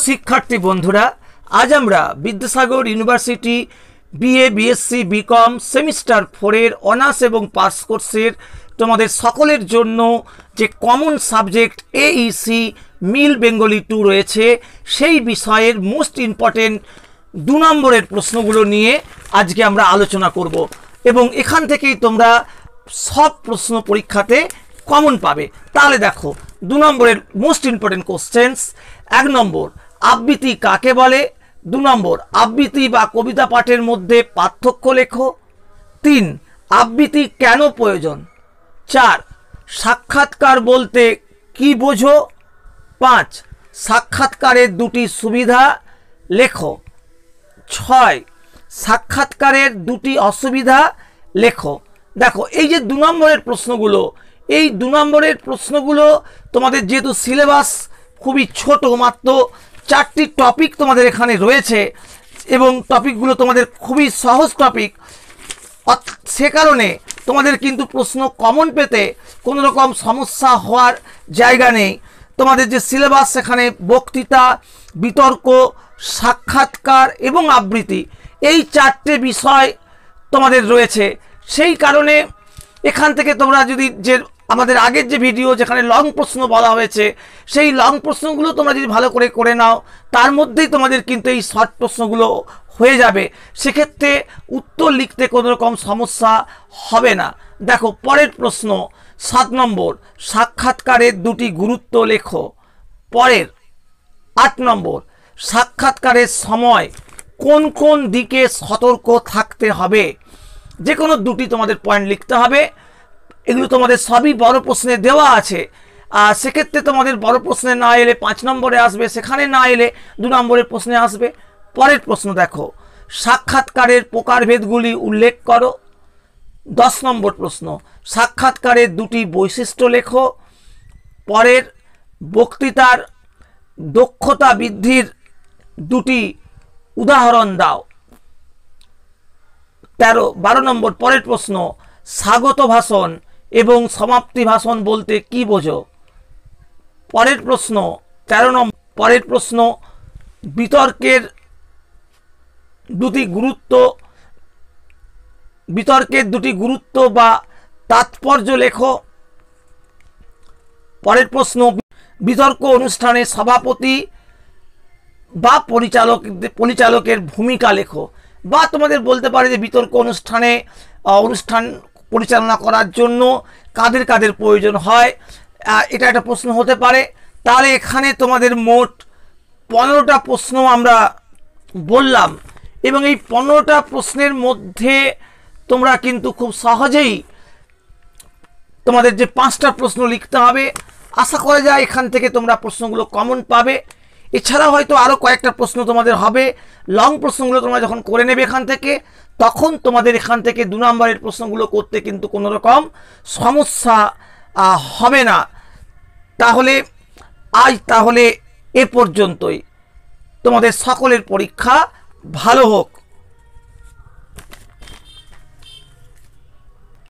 শিক্ষার্থী বন্ধুরা, আজ আমরা Vidyasagar university BA BSc BCom semester 4 এর অনার্স এবং পাস কোর্সের তোমাদের সকলের জন্য যে কমন সাবজেক্ট এইসি মিল বেঙ্গলি 2 রয়েছে সেই বিষয়ের মোস্ট ইম্পর্টেন্ট 2 নম্বরের প্রশ্নগুলো নিয়ে আজকে আমরা আলোচনা করব এবং এখান থেকেই তোমরা সব প্রশ্ন পরীক্ষাতে কমন পাবে। তাহলে দেখো 2 নম্বরের মোস্ট ইম্পর্টেন্ট কোশ্চেন্স। 1 নম্বর, আবৃত্তি কাকে বলে? 2 নম্বর, আবৃত্তি বা কবিতা পাঠের মধ্যে পার্থক্য লেখো। 3, আবৃত্তি কেন প্রয়োজন? 4, সাক্ষাৎকার বলতে কি বোঝো? 5, সাক্ষাৎকারের 2টি সুবিধা লেখো। 6, সাক্ষাৎকারের 2টি অসুবিধা লেখো। দেখো এই যে 2 নম্বরের প্রশ্নগুলো, এই 2 নম্বরের প্রশ্নগুলো তোমাদের যেহেতু সিলেবাস খুবই ছোট, মাত্র 4টি টপিক তোমাদের এখানে রয়েছে এবং টপিকগুলো তোমাদের খুবই সহজ টপিক, সে কারণে তোমাদের কিন্তু প্রশ্ন কমন পেতে কোনো রকম সমস্যা হওয়ার জায়গা নেই। তোমাদের যে সিলেবাস সেখানে বক্তৃতা, বিতর্ক, সাক্ষাৎকার এবং আবৃত্তি, এই 4টে বিষয় তোমাদের রয়েছে। সেই কারণে এখান থেকে তোমরা যদি যে আমাদের আগের যে ভিডিও যেখানে লং প্রশ্ন বলা হয়েছে সেই লং প্রশ্নগুলো তোমরা যদি ভালো করে করে নাও, তার মধ্যেই তোমাদের কিন্তু এই শর্ট প্রশ্নগুলো হয়ে যাবে, সেক্ষেত্রে উত্তর লিখতে কোনো রকম সমস্যা হবে না। দেখো পরের প্রশ্ন 7 নম্বর, সাক্ষাৎকারের 2টি গুরুত্ব লেখো। পরের 8 নম্বর, সাক্ষাৎকারের সময় কোন কোন দিকে সতর্ক থাকতে হবে? যে কোনো 2টি তোমাদের পয়েন্ট লিখতে হবে। এগুলো তোমাদের সবই বড় প্রশ্নে দেওয়া আছে, আর সেক্ষেত্রে তোমাদের বড় প্রশ্নে না এলে 5 নম্বরে আসবে, সেখানে না এলে 2 নম্বরের প্রশ্নে আসবে। পরের প্রশ্ন দেখো, সাক্ষাৎকারের প্রকারভেদগুলি উল্লেখ করো। 10 নম্বর প্রশ্ন, সাক্ষাৎকারের 2টি বৈশিষ্ট্য লেখো। পরের, বক্তৃতার দক্ষতা বৃদ্ধির 2টি উদাহরণ দাও। 12 নম্বর পরের প্রশ্ন, স্বাগত ভাষণ এবং সমাপ্তি ভাষণ বলতে কি বোঝো? পরের প্রশ্ন 13 নম্বর পরের প্রশ্ন, বিতর্কের 2টি গুরুত্ব বা তাৎপর্য লেখো। পরের প্রশ্ন, বিতর্ক অনুষ্ঠানে সভাপতি বা পরিচালকের ভূমিকা লেখো। বা তোমাদের বলতে পারে যে বিতর্ক অনুষ্ঠান পরিচালনা করার জন্য কাদের কাদের প্রয়োজন হয়, এটা একটা প্রশ্ন হতে পারে। তাহলে এখানে তোমাদের মোট 15টা প্রশ্ন আমরা বললাম এবং এই 15টা প্রশ্নের মধ্যে তোমরা কিন্তু খুব সহজেই তোমাদের যে 5টা প্রশ্ন লিখতে হবে, আশা করা যায় এখান থেকে তোমরা প্রশ্নগুলো কমন পাবে। এছাড়া হয়তো আরও কয়েকটা প্রশ্ন তোমাদের হবে। লং প্রশ্নগুলো তোমরা যখন করে নেবে এখান থেকে, তখন তোমাদের এখান থেকে 2 নম্বরের প্রশ্নগুলো করতে কিন্তু কোনো রকম সমস্যা হবে না। তাহলে এ পর্যন্তই। তোমাদের সকলের পরীক্ষা ভালো হোক।